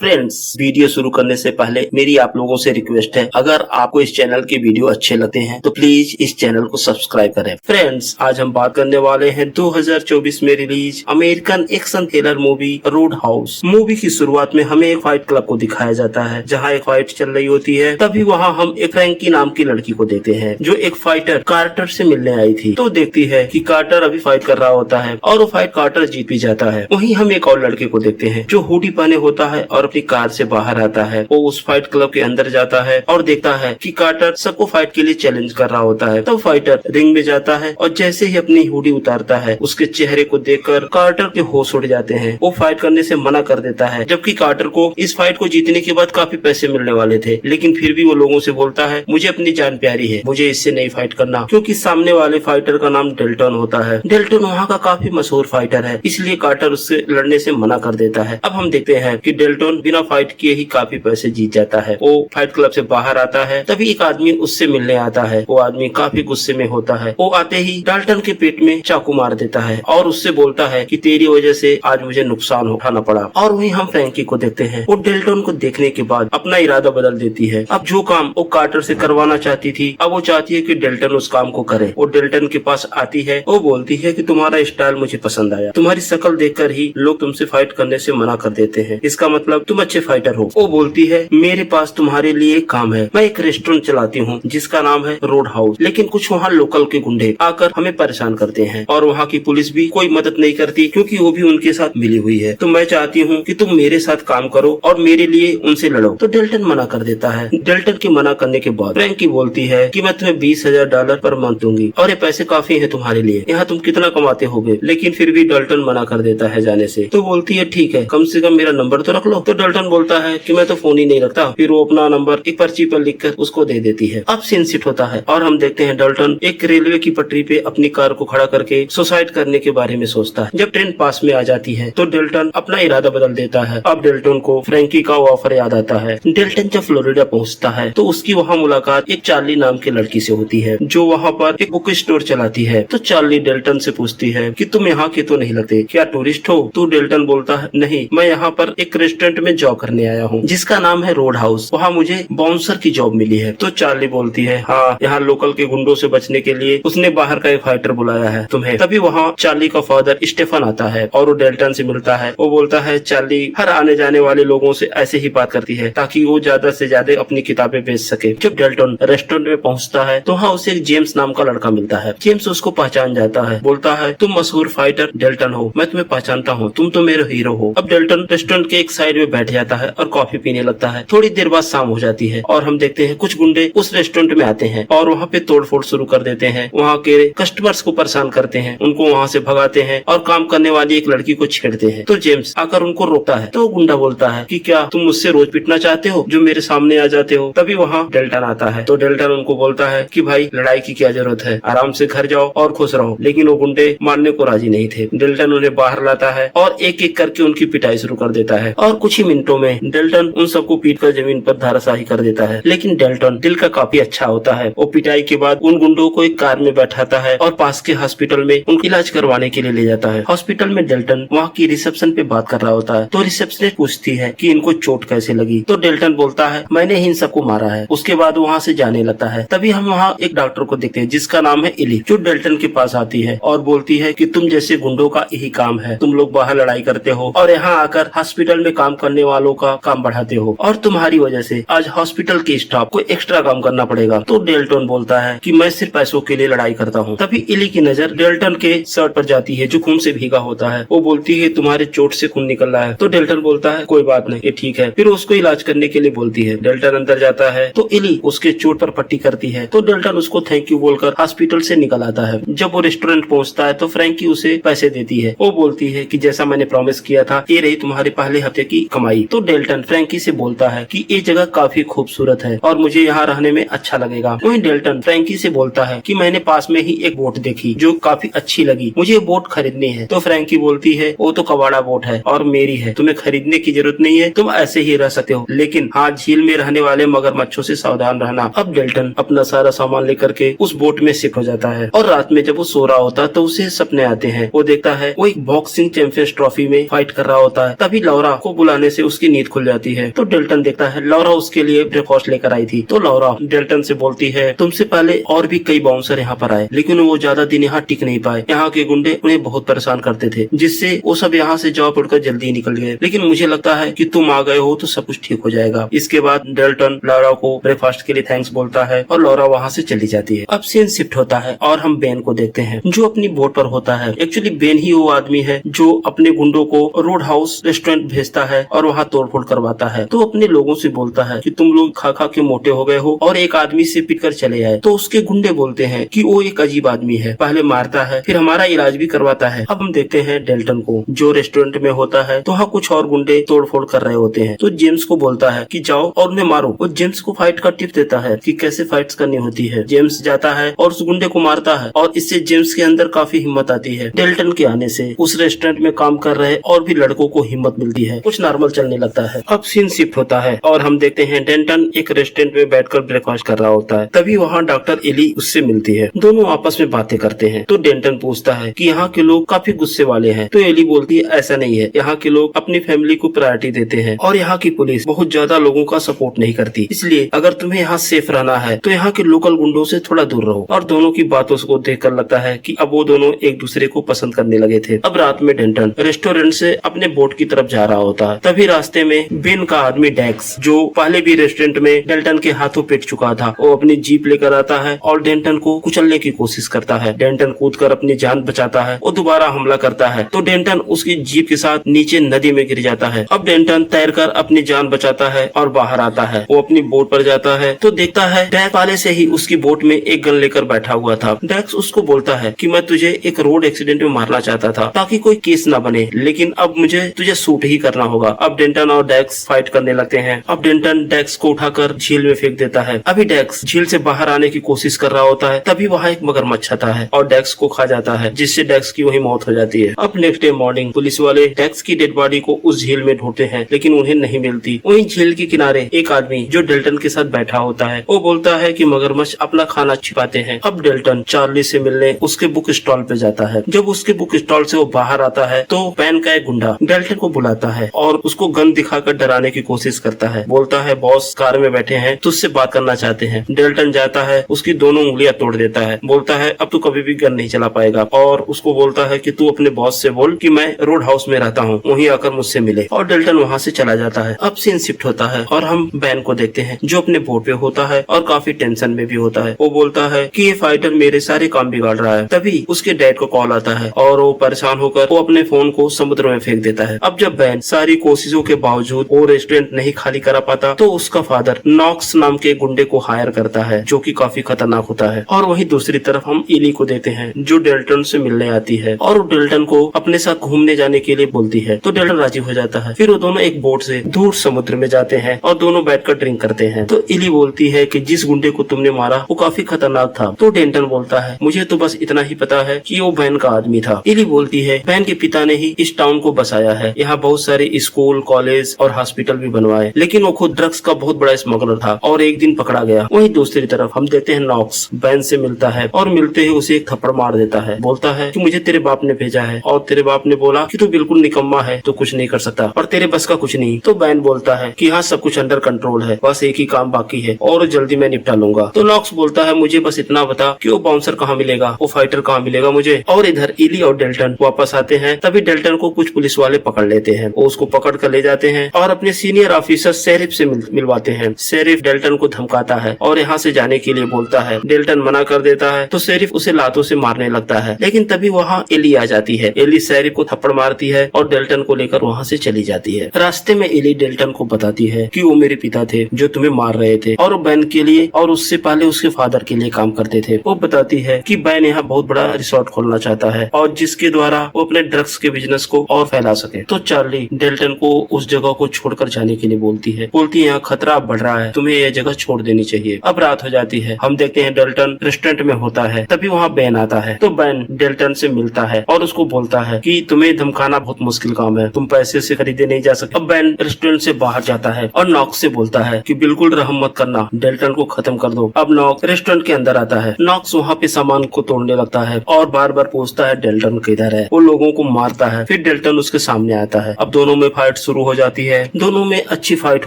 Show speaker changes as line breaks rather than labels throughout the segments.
Friends, video शुरू करने से पहले मेरी आप लोगों से रिक्वेस्ट है, अगर आपको इस चैनल के वीडियो अच्छे लगते हैं तो प्लीज इस चैनल को सब्सक्राइब करें। फ्रेंड्स, आज हम बात करने वाले हैं 2024 में release American action thriller movie road house. Movie की शुरुआत में हमें एक फाइट क्लब को दिखाया जाता है, जहां एक फाइट चल रही होती है। तभी वहां हम एक फ्रैंकी नाम की लड़की को देखते हैं, जो एक फाइटर कार्टर से मिलने आई थी। तो देखती है कि कार्टर अभी फाइट कर रहा होता है और वो फाइट कार्टर जीत भी जाता है। वहीं हम एक और लड़के को देखते हैं जो हुडी पहने होता है और अपनी कार से बाहर आता है। वो उस फाइट क्लब के अंदर जाता है और देखता है कि कार्टर सबको फाइट के लिए चैलेंज कर रहा होता है। तब फाइटर रिंग में जाता है और जैसे ही अपनी हुडी उतारता है, उसके चेहरे को देखकर कार्टर के होश उड़ जाते हैं। वो फाइट करने से मना कर देता है, जबकि कार्टर को इस फाइट को जीतने के बाद काफी पैसे मिलने वाले थे। लेकिन फिर भी वो लोगों से बोलता है, मुझे अपनी जान प्यारी है, मुझे इससे नहीं फाइट करना, क्योंकि सामने वाले फाइटर का नाम डेल्टन होता है। डेल्टन वहाँ का काफी मशहूर फाइटर है, इसलिए कार्टर उससे लड़ने से मना कर देता है। अब हम देखते हैं कि डेल्टन बिना फाइट किए ही काफी पैसे जीत जाता है। वो फाइट क्लब से बाहर आता है, तभी एक आदमी उससे मिलने आता है। वो आदमी काफी गुस्से में होता है। वो आते ही डाल्टन के पेट में चाकू मार देता है और उससे बोलता है कि तेरी वजह से आज मुझे नुकसान उठाना पड़ा। और वहीं हम फ्रैंकी को देखते हैं। वो डेल्टन को देखने के बाद अपना इरादा बदल देती है। अब जो काम वो कार्टर से करवाना चाहती थी, अब वो चाहती है कि डेल्टन उस काम को करे। वो डेल्टन के पास आती है। वो बोलती है कि तुम्हारा स्टाइल मुझे पसंद आया, तुम्हारी शक्ल देखकर ही लोग तुमसे फाइट करने से मना कर देते हैं, इसका मतलब तुम अच्छे फाइटर हो। वो बोलती है, मेरे पास तुम्हारे लिए एक काम है। मैं एक रेस्टोरेंट चलाती हूँ जिसका नाम है रोड हाउस, लेकिन कुछ वहाँ लोकल के गुंडे आकर हमें परेशान करते हैं और वहाँ की पुलिस भी कोई मदद नहीं करती, क्योंकि वो भी उनके साथ मिली हुई है। तो मैं चाहती हूँ कि तुम मेरे साथ काम करो और मेरे लिए उनसे लड़ो। तो डेल्टन मना कर देता है। डेल्टन के मना करने के बाद फ्रैंकी बोलती है कि मैं तुम्हें $20,000 पर मंथ दूंगी और ये पैसे काफी है तुम्हारे लिए, यहाँ तुम कितना कमाते होगे। लेकिन फिर भी डेल्टन मना कर देता है जाने से। तो बोलती है, ठीक है, कम से कम मेरा नंबर तो रख लो। तो डेल्टन बोलता है कि मैं तो फोन ही नहीं रखता। फिर वो अपना नंबर एक पर्ची पर लिखकर उसको दे देती है। अब सीन शिफ्ट होता है और हम देखते हैं डेल्टन एक रेलवे की पटरी पे अपनी कार को खड़ा करके सुसाइड करने के बारे में सोचता है। जब ट्रेन पास में आ जाती है तो डेल्टन अपना इरादा बदल देता है। अब डेल्टन को फ्रैंकी का ऑफर याद आता है। डेल्टन जब फ्लोरिडा पहुंचता है तो उसकी वहाँ मुलाकात एक चार्ली नाम की लड़की से होती है, जो वहाँ पर एक बुक स्टोर चलाती है। तो चार्ली डेल्टन से पूछती है कि तुम यहाँ के तो नहीं लगते, क्या टूरिस्ट हो? तो डेल्टन बोलता है, नहीं, मैं यहाँ पर एक रेस्टोरेंट में जॉब करने आया हूँ जिसका नाम है रोड हाउस, वहाँ मुझे बाउंसर की जॉब मिली है। तो चार्ली बोलती है, हाँ, यहाँ लोकल के गुंडों से बचने के लिए उसने बाहर का एक फाइटर बुलाया है तुम्हें। तभी वहाँ चार्ली का फादर स्टेफन आता है और वो डेल्टन से मिलता है। वो बोलता है, चार्ली हर आने जाने वाले लोगों से ऐसे ही बात करती है ताकि वो ज्यादा से ज्यादा अपनी किताबें बेच सके। जब डेल्टन रेस्टोरेंट में पहुँचता है तो वहाँ उसे एक जेम्स नाम का लड़का मिलता है। जेम्स उसको पहचान जाता है, बोलता है, तुम मशहूर फाइटर डेल्टन हो, मैं तुम्हें पहचानता हूँ, तुम तो मेरे हीरो हो। अब डेल्टन रेस्टोरेंट के एक साइड में बैठ जाता है और कॉफी पीने लगता है। थोड़ी देर बाद शाम हो जाती है और हम देखते हैं कुछ गुंडे उस रेस्टोरेंट में आते हैं और वहाँ पे तोड़फोड़ शुरू कर देते हैं। वहाँ के कस्टमर्स को परेशान करते हैं, उनको वहाँ से भगाते हैं और काम करने वाली एक लड़की को छेड़ते हैं। तो जेम्स आकर उनको रोकता है। तो गुंडा बोलता है कि क्या तुम मुझसे रोज पिटना चाहते हो जो मेरे सामने आ जाते हो? तभी वहाँ डेल्टन आता है। तो डेल्टन उनको बोलता है कि भाई, लड़ाई की क्या जरूरत है, आराम से घर जाओ और खुश रहो। लेकिन वो गुंडे मानने को राजी नहीं थे। डेल्टन उन्हें बाहर लाता है और एक एक करके उनकी पिटाई शुरू कर देता है और कुछ ही मिनटों में डेल्टन उन सबको पीट कर जमीन पर धाराशाही कर देता है। लेकिन डेल्टन दिल का काफी अच्छा होता है। वो पिटाई के बाद उन गुंडों को एक कार में बैठाता है और पास के हॉस्पिटल में उनका इलाज करवाने के लिए ले जाता है। हॉस्पिटल में डेल्टन वहाँ की रिसेप्शन पे बात कर रहा होता है। तो रिसेप्शनिस्ट पूछती है कि इनको चोट कैसे लगी? तो डेल्टन बोलता है, मैंने इन सबको मारा है। उसके बाद वहाँ से जाने लगता है। तभी हम वहाँ एक डॉक्टर को देखते हैं जिसका नाम है इली, जो डेल्टन के पास आती है और बोलती है कि तुम जैसे गुंडों का यही काम है, तुम लोग बाहर लड़ाई करते हो और यहाँ आकर हॉस्पिटल में काम करने वालों का काम बढ़ाते हो और तुम्हारी वजह से आज हॉस्पिटल के स्टाफ को एक्स्ट्रा काम करना पड़ेगा। तो डेल्टन बोलता है कि मैं सिर्फ पैसों के लिए लड़ाई करता हूँ। तभी इली की नजर डेल्टन के शर्ट पर जाती है जो खून से भीगा होता है। वो बोलती है, तुम्हारे चोट से खून निकल रहा है। तो डेल्टन बोलता है, कोई बात नहीं, ये ठीक है। फिर उसको इलाज करने के लिए बोलती है। डेल्टन अंदर जाता है तो इली उसके चोट पर पट्टी करती है। तो डेल्टन उसको थैंक यू बोलकर हॉस्पिटल से निकल आता है। जब वो रेस्टोरेंट पहुँचता है तो फ्रैंकी उसे पैसे देती है। वो बोलती है कि जैसा मैंने प्रॉमिस किया था, ये रही तुम्हारे पहले हफ्ते की कमाई। तो डेल्टन फ्रैंकी से बोलता है कि ये जगह काफी खूबसूरत है और मुझे यहाँ रहने में अच्छा लगेगा। वहीं डेल्टन फ्रैंकी से बोलता है कि मैंने पास में ही एक बोट देखी जो काफी अच्छी लगी, मुझे बोट खरीदनी है। तो फ्रैंकी बोलती है, वो तो कबाड़ा बोट है और मेरी है, तुम्हें खरीदने की जरूरत नहीं है, तुम ऐसे ही रह सकते हो, लेकिन हाँ, झील में रहने वाले मगरमच्छों से सावधान रहना। अब डेल्टन अपना सारा सामान लेकर के उस बोट में शिफ्ट हो जाता है और रात में जब वो सो रहा होता है तो उसे सपने आते हैं। वो देखता है वो एक बॉक्सिंग चैंपियंस ट्रॉफी में फाइट कर रहा होता है। तभी लौरा को बुलाने खाने से उसकी नींद खुल जाती है। तो डेल्टन देखता है लौरा उसके लिए ब्रेकफास्ट लेकर आई थी। तो लौरा डेल्टन से बोलती है तुमसे पहले और भी कई बाउंसर यहाँ पर आए, लेकिन वो ज्यादा दिन यहाँ टिक नहीं पाए। यहाँ के गुंडे उन्हें बहुत परेशान करते थे, जिससे वो सब यहाँ से जॉब उड़कर जल्दी निकल गए। लेकिन मुझे लगता है कि तुम आ गए हो तो सब कुछ ठीक हो जाएगा। इसके बाद डेल्टन लौरा को ब्रेकफास्ट के लिए थैंक्स बोलता है और लौरा वहाँ से चली जाती है। अब सीन शिफ्ट होता है और हम बेन को देखते हैं जो अपनी बोट पर होता है। एक्चुअली बेन ही वो आदमी है जो अपने गुंडों को रोड हाउस रेस्टोरेंट भेजता है और वहाँ तोड़फोड़ करवाता है। तो अपने लोगों से बोलता है कि तुम लोग खा खा के मोटे हो गए हो और एक आदमी से पिट कर चले आए। तो उसके गुंडे बोलते हैं कि वो एक अजीब आदमी है, पहले मारता है फिर हमारा इलाज भी करवाता है। अब हम देखते हैं डेल्टन को जो रेस्टोरेंट में होता है। तो वहाँ कुछ और गुंडे तोड़फोड़ कर रहे होते हैं। तो जेम्स को बोलता है कि जाओ और उन्हें मारो। वो जेम्स को फाइट का टिप देता है कि कैसे फाइट्स करनी होती है। जेम्स जाता है और उस गुंडे को मारता है और इससे जेम्स के अंदर काफी हिम्मत आती है। डेल्टन के आने से उस रेस्टोरेंट में काम कर रहे और भी लड़कों को हिम्मत मिलती है, कुछ नॉर्मल चलने लगता है। अब सीन शिफ्ट होता है और हम देखते हैं डेल्टन एक रेस्टोरेंट में बैठकर ब्रेकफास्ट कर रहा होता है। तभी वहाँ डॉक्टर एली उससे मिलती है। दोनों आपस में बातें करते हैं। तो डेल्टन पूछता है कि यहाँ के लोग काफी गुस्से वाले हैं। तो एली बोलती है ऐसा नहीं है, यहाँ के लोग अपनी फैमिली को प्रायोरिटी देते हैं और यहाँ की पुलिस बहुत ज्यादा लोगों का सपोर्ट नहीं करती। इसलिए अगर तुम्हें यहाँ सेफ रहना है तो यहाँ के लोकल गुंडों से थोड़ा दूर रहो। और दोनों की बातों को देखकर लगता है कि अब वो दोनों एक दूसरे को पसंद करने लगे थे। अब रात में डेल्टन रेस्टोरेंट से अपने बोट की तरफ जा रहा होता है। तभी रास्ते में बेन का आदमी डेक्स, जो पहले भी रेस्टोरेंट में डेल्टन के हाथों पिट चुका था, वो अपनी जीप लेकर आता है और डेल्टन को कुचलने की कोशिश करता है। डेल्टन कूदकर अपनी जान बचाता है। वो दोबारा हमला करता है तो डेल्टन उसकी जीप के साथ नीचे नदी में गिर जाता है। अब डेल्टन तैरकर अपनी जान बचाता है और बाहर आता है। वो अपनी बोट पर जाता है तो देखता है डेक्स पहले से ही उसकी बोट में एक गन लेकर बैठा हुआ था। डेक्स उसको बोलता है कि मैं तुझे एक रोड एक्सीडेंट में मारना चाहता था ताकि कोई केस न बने, लेकिन अब मुझे तुझे शूट ही करना होगा। अब डेल्टन और डेक्स फाइट करने लगते हैं। अब डेल्टन डेक्स को उठाकर झील में फेंक देता है। अभी डेक्स झील से बाहर आने की कोशिश कर रहा होता है, तभी वहाँ एक मगरमच्छ आता है और डेक्स को खा जाता है, जिससे डेक्स की वही मौत हो जाती है। अब नेक्स्ट डे मॉर्निंग पुलिस वाले डेक्स की डेड बॉडी को उस झील में ढूंढते हैं, लेकिन उन्हें नहीं मिलती। वहीं झील के किनारे एक आदमी जो डेल्टन के साथ बैठा होता है, वो बोलता है कि मगरमच्छ अपना खाना छिपाते हैं। अब डेल्टन चार्ली से मिलने उसके बुक स्टॉल पे जाता है। जब उसके बुक स्टॉल से वो बाहर आता है तो पेन का एक गुंडा डेल्टन को बुलाता है और उसको गन दिखाकर डराने की कोशिश करता है। बोलता है बॉस कार में बैठे हैं तो उससे बात करना चाहते हैं। डेल्टन जाता है, उसकी दोनों उंगलियां तोड़ देता है। बोलता है अब तू कभी भी गन नहीं चला पाएगा और उसको बोलता है कि तू अपने बॉस से बोल कि मैं रोड हाउस में रहता हूँ, वहीं आकर मुझसे मिले। और डेल्टन वहाँ से चला जाता है। अब सीन शिफ्ट होता है और हम बैन को देखते हैं जो अपने बोट पे होता है और काफी टेंशन में भी होता है। वो बोलता है कि ये फाइटर मेरे सारे काम बिगाड़ रहा है। तभी उसके डैड को कॉल आता है और वो परेशान होकर वो अपने फोन को समुद्र में फेंक देता है। अब जब बैन सारी कोशिशों के बावजूद वो रेस्टोरेंट नहीं खाली करा पाता तो उसका फादर नॉक्स नाम के गुंडे को हायर करता है जो कि काफी खतरनाक होता है। और वहीं दूसरी तरफ हम इली को देखते हैं जो डेल्टन से मिलने आती है और डेल्टन को अपने साथ घूमने जाने के लिए बोलती है। तो डेल्टन राजी हो जाता है। फिर वो दोनों एक बोट से दूर समुद्र में जाते हैं और दोनों बैठकर ड्रिंक करते हैं। तो इली बोलती है कि जिस गुंडे को तुमने मारा वो काफी खतरनाक था। तो डेल्टन बोलता है मुझे तो बस इतना ही पता है कि वो बैन का आदमी था। इली बोलती है बैन के पिता ने ही इस टाउन को बसाया है, यहाँ बहुत सारे स्कूल, कॉलेज और हॉस्पिटल भी बनवाए, लेकिन वो खुद ड्रग्स का बहुत बड़ा स्मगलर था और एक दिन पकड़ा गया। वहीं दूसरी तरफ हम देखते हैं नॉक्स बैन से मिलता है और मिलते ही उसे एक थप्पड़ मार देता है। बोलता है कि मुझे तेरे बाप ने भेजा है और तेरे बाप ने बोला कि तू बिल्कुल निकम्मा है, तो कुछ नहीं कर सकता और तेरे बस का कुछ नहीं। तो बैन बोलता है कि हाँ सब कुछ अंडर कंट्रोल है, बस एक ही काम बाकी है और जल्दी मैं निपटा लूंगा। तो नॉक्स बोलता है मुझे बस इतना बता कि वो बाउंसर कहाँ मिलेगा, वो फाइटर कहाँ मिलेगा मुझे। और इधर इली और डेल्टन वापस आते हैं। तभी डेल्टन को कुछ पुलिस वाले पकड़ लेते हैं। वो उसको पकड़ कर ले जाते हैं और अपने सीनियर ऑफिसर शेरिफ से मिलवाते हैं। शेरिफ डेल्टन को धमकाता है और यहाँ से जाने के लिए बोलता है। डेल्टन मना कर देता है तो शेरिफ उसे लातों से मारने लगता है, लेकिन तभी वहाँ एली आ जाती है। एली शेरिफ को थप्पड़ मारती है और डेल्टन को लेकर वहाँ से चली जाती है। रास्ते में एली डेल्टन को बताती है कि वो मेरे पिता थे जो तुम्हें मार रहे थे और बैन के लिए और उससे पहले उसके फादर के लिए काम करते थे। वो बताती है कि बैन यहाँ बहुत बड़ा रिसोर्ट खोलना चाहता है और जिसके द्वारा वो अपने ड्रग्स के बिजनेस को और फैला सके। तो चार्ली डेल्टन को उस जगह को छोड़कर जाने के लिए बोलती है यहाँ खतरा बढ़ रहा है, तुम्हें यह जगह छोड़ देनी चाहिए। अब रात हो जाती है। हम देखते हैं डेल्टन रेस्टोरेंट में होता है। तभी वहाँ बैन आता है। तो बैन डेल्टन से मिलता है और उसको बोलता है कि तुम्हें धमकाना बहुत मुश्किल काम है, तुम पैसे से खरीदे नहीं जा सकते। अब बैन रेस्टोरेंट से बाहर जाता है और नॉक्स से बोलता है कि बिल्कुल रहम मत करना, डेल्टन को खत्म कर दो। अब नॉक्स रेस्टोरेंट के अंदर आता है। नॉक्स वहाँ पे सामान को तोड़ने लगता है और बार बार पूछता है डेल्टन किधर है। वो लोगों को मारता है। फिर डेल्टन उसके सामने आता है। अब दोनों में फाइट फाइट शुरू हो जाती है। दोनों में अच्छी फाइट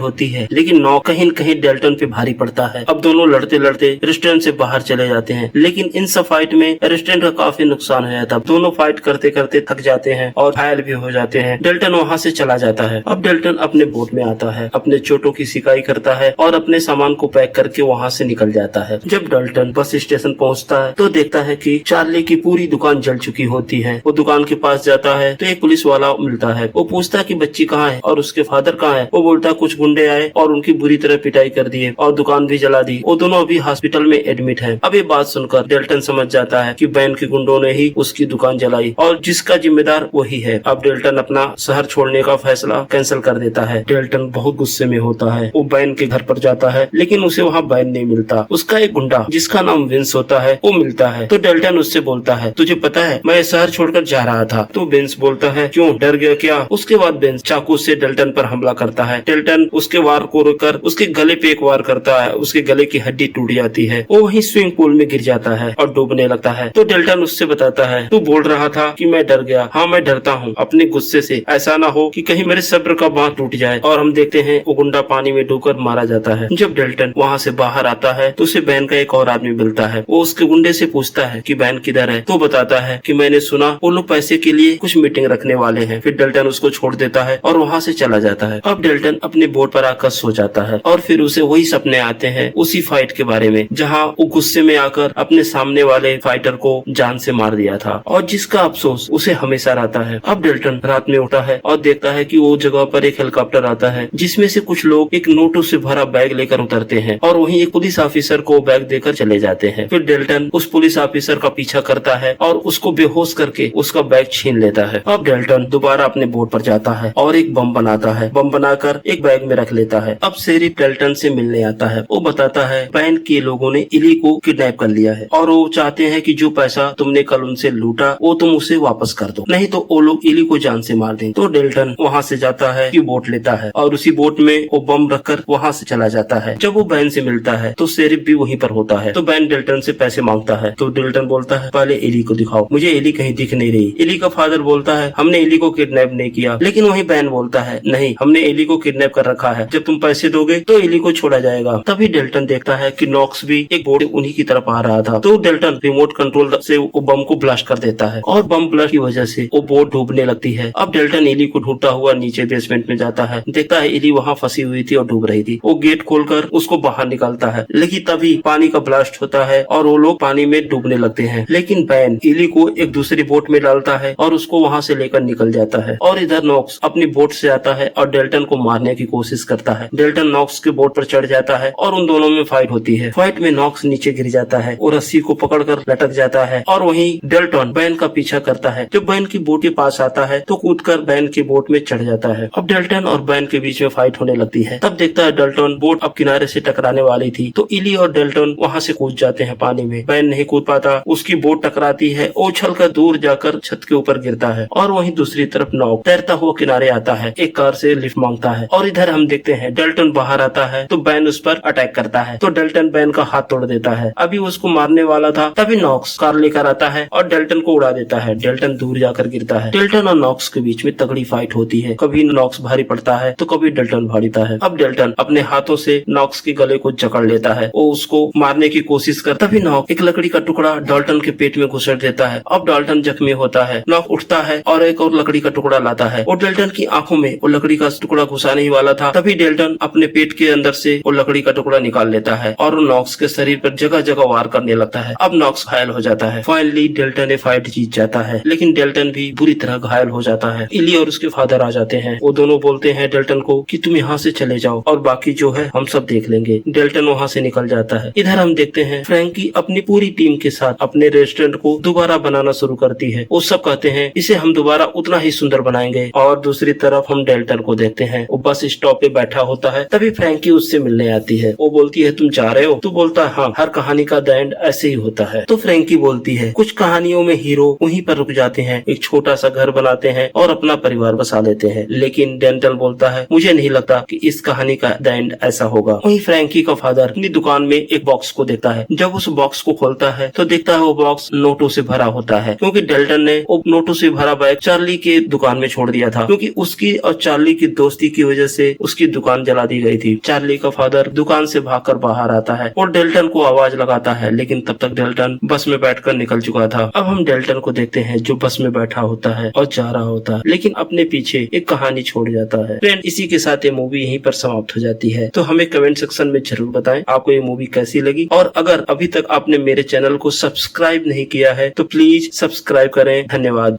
होती है, लेकिन नॉक कहीं न कहीं डेल्टन पे भारी पड़ता है। अब दोनों लड़ते लड़ते रेस्टोरेंट से बाहर चले जाते हैं, लेकिन इन सब फाइट में रेस्टोरेंट का काफी नुकसान हो जाता है। दोनों फाइट करते करते थक जाते हैं और घायल भी हो जाते हैं। डेल्टन वहाँ से चला जाता है। अब डेल्टन अपने बोट में आता है, अपने चोटों की सिकाई करता है और अपने सामान को पैक करके वहाँ से निकल जाता है। जब डेल्टन बस स्टेशन पहुँचता है तो देखता है कि चार्ली की पूरी दुकान जल चुकी होती है। वो दुकान के पास जाता है तो एक पुलिस वाला मिलता है। वो पूछता है कि बच्ची कहाँ है और उसके फादर कहाँ है। वो बोलता है कुछ गुंडे आए और उनकी बुरी तरह पिटाई कर दिए और दुकान भी जला दी। वो दोनों अभी हॉस्पिटल में एडमिट है। अब ये बात सुनकर डेल्टन समझ जाता है कि बैन के गुंडों ने ही उसकी दुकान जलाई और जिसका जिम्मेदार वही है। अब डेल्टन अपना शहर छोड़ने का फैसला कैंसिल कर देता है। डेल्टन बहुत गुस्से में होता है। वो बैन के घर पर जाता है, लेकिन उसे वहाँ बैन नहीं मिलता। उसका एक गुंडा जिसका नाम विंस होता है वो मिलता है। तो डेल्टन उससे बोलता है तुझे पता है मैं शहर छोड़कर जा रहा था। तो विंस बोलता है क्यों, डर गया क्या? उसके बाद विंस चाकू से डेल्टन पर हमला करता है। डेल्टन उसके वार को रोककर उसके गले पे एक वार करता है। उसके गले की हड्डी टूट जाती है। वो वहीं स्विमिंग पूल में गिर जाता है और डूबने लगता है। तो डेल्टन उससे बताता है तू बोल रहा था कि मैं डर गया। हाँ मैं डरता हूँ अपने गुस्से से, ऐसा ना हो कि कहीं मेरे सब्र का बांध टूट जाए। और हम देखते हैं वो गुंडा पानी में डूबकर मारा जाता है। जब डेल्टन वहाँ से बाहर आता है तो उसे बैन का एक और आदमी मिलता है। वो उसके गुंडे से पूछता है कि बैन किधर है। तो बताता है कि मैंने सुना वो लोग पैसे के लिए कुछ मीटिंग रखने वाले हैं। फिर डेल्टन उसको छोड़ देता है और वहाँ से चला जाता है। अब डेल्टन अपने बोट पर आकर सो जाता है और फिर उसे वही सपने आते हैं उसी फाइट के बारे में, जहाँ वो गुस्से में आकर अपने सामने वाले फाइटर को जान से मार दिया था और जिसका अफसोस उसे हमेशा रहता है। अब डेल्टन रात में उठा है और देखता है कि वो जगह पर एक हेलीकॉप्टर आता है जिसमें से कुछ लोग एक नोटों से भरा बैग लेकर उतरते हैं और वहीं एक पुलिस ऑफिसर को बैग देकर चले जाते हैं। फिर डेल्टन उस पुलिस ऑफिसर का पीछा करता है और उसको बेहोश करके उसका बैग छीन लेता है। अब डेल्टन दोबारा अपने बोट पर जाता है और एक बम बनाता है। बम बनाकर एक बैग में रख लेता है। अब शेरिफ डेल्टन से मिलने आता है। वो बताता है बैन के लोगों ने इली को किडनैप कर लिया है और वो चाहते हैं कि जो पैसा तुमने कल उनसे लूटा वो तुम उसे वापस कर दो, नहीं तो वो लोग इली को जान से मार दें। तो डेल्टन वहाँ से जाता है कि बोट लेता है और उसी बोट में वो बम रखकर वहाँ से चला जाता है। जब वो बैन से मिलता है तो शेरिफ भी वहीं पर होता है। तो बैन डेल्टन से पैसे मांगता है। तो डेल्टन बोलता है पहले इली को दिखाओ, मुझे इली कहीं दिख नहीं रही। इली का फादर बोलता है हमने इली को किडनैप नहीं किया, लेकिन वहीं बैन बोलता है नहीं हमने इली को किडनैप कर रखा है, जब तुम पैसे दोगे तो इली को छोड़ा जाएगा। तभी डेल्टन देखता है कि नॉक्स भी एक बोट उन्हीं की तरफ आ रहा था। तो डेल्टन रिमोट कंट्रोल से वो बम को ब्लास्ट कर देता है और बम ब्लास्ट की वजह से वो बोट डूबने लगती है। अब डेल्टन इली को ढूंढता हुआ नीचे बेसमेंट में जाता है। देखता है इली वहाँ फंसी हुई थी और डूब रही थी। वो गेट खोलकर उसको बाहर निकालता है, लेकिन तभी पानी का ब्लास्ट होता है और वो लोग पानी में डूबने लगते हैं। लेकिन बैन इली को एक दूसरी बोट में डालता है और उसको वहाँ से लेकर निकल जाता है। और इधर नॉक्स अपनी बोट से आता है और डेल्टन को मारने की कोशिश करता है। डेल्टन नॉक्स के बोट पर चढ़ जाता है और उन दोनों में फाइट होती है। फाइट में नॉक्स नीचे गिर जाता है और रस्सी को पकड़कर लटक जाता है और वहीं डेल्टन बैन का पीछा करता है। जब बैन की बोट के पास आता है तो कूदकर बैन की बोट में चढ़ जाता है। अब डेल्टन और बैन के बीच में फाइट होने लगती है। तब देखता है डेल्टन बोट अब किनारे से टकराने वाली थी तो इली और डेल्टन वहाँ से कूद जाते हैं पानी में। बैन नहीं कूद पाता, उसकी बोट टकराती है, उछल कर दूर जाकर छत के ऊपर गिरता है और वहीं दूसरी तरफ नॉक तैरता हुआ किनारे आता है, एक कार से लिफ्ट मांगता है। और इधर हम देखते हैं डेल्टन बाहर आता है तो बैन उस पर अटैक करता है। तो डेल्टन बैन का हाथ तोड़ देता है। अभी उसको मारने वाला था तभी नॉक्स कार लेकर आता है और डेल्टन को उड़ा देता है। डेल्टन दूर जाकर गिरता है। डेल्टन और नॉक्स के बीच में तगड़ी फाइट होती है। कभी नॉक्स भारी पड़ता है तो कभी डेल्टन भारी था है। अब डेल्टन अपने हाथों से नॉक्स के गले को जकड़ लेता है। वो उसको मारने की कोशिश कर तभी नॉक एक लकड़ी का टुकड़ा डाल्टन के पेट में घुसेड़ देता है। अब डाल्टन जख्मी होता है। नॉक उठता है और एक और लकड़ी का टुकड़ा लाता है और डेल्टन की आंखों में वो लकड़ी का टुकड़ा घुसाने ही वाला था तभी डेल्टन अपने पेट के अंदर से वो लकड़ी का टुकड़ा निकाल लेता है और नॉक्स के शरीर पर जगह जगह वार करने लगता है। अब नॉक्स घायल हो जाता है। फाइनली डेल्टन ने फाइट जीत जाता है, लेकिन डेल्टन भी बुरी तरह घायल हो जाता है। इली और उसके फादर आ जाते हैं। वो दोनों बोलते हैं डेल्टन को कि तुम यहाँ से चले जाओ और बाकी जो है हम सब देख लेंगे। डेल्टन वहाँ से निकल जाता है। इधर हम देखते हैं फ्रैंकी अपनी पूरी टीम के साथ अपने रेस्टोरेंट को दोबारा बनाना शुरू करती है। वो सब कहते हैं इसे हम दोबारा उतना ही सुंदर बनाएंगे। और दूसरी तरफ हम डेल्टन को देखते हैं, वो बस स्टॉप पे बैठा होता है। तभी फ्रैंकी उससे मिलने आती है। वो बोलती है तुम जा रहे हो? तो बोलता है हाँ, हर कहानी का द एंड ऐसे ही होता है। तो फ्रैंकी बोलती है कुछ कहानियों में हीरो वहीं पर रुक जाते हैं, एक छोटा सा घर बनाते हैं और अपना परिवार बसा लेते हैं। लेकिन डेल्टन बोलता है मुझे नहीं लगता कि इस कहानी का द एंड ऐसा होगा। वहीं फ्रैंकी का फादर अपनी दुकान में एक बॉक्स को देखता है। जब उस बॉक्स को खोलता है तो देखता है वो बॉक्स नोटों से भरा होता है, क्योंकि डेल्टन ने वो नोटों से भरा बैग चार्ली के दुकान में छोड़ दिया था, क्योंकि उस उसकी और चार्ली की दोस्ती की वजह से उसकी दुकान जला दी गई थी। चार्ली का फादर दुकान से भागकर बाहर आता है और डेल्टन को आवाज लगाता है, लेकिन तब तक डेल्टन बस में बैठकर निकल चुका था। अब हम डेल्टन को देखते हैं जो बस में बैठा होता है और जा रहा होता है, लेकिन अपने पीछे एक कहानी छोड़ जाता है। फ्रेंड, इसी के साथ ये मूवी यहीं पर समाप्त हो जाती है। तो हमें कमेंट सेक्शन में जरूर बताएं आपको ये मूवी कैसी लगी, और अगर अभी तक आपने मेरे चैनल को सब्सक्राइब नहीं किया है तो प्लीज सब्सक्राइब करें। धन्यवाद।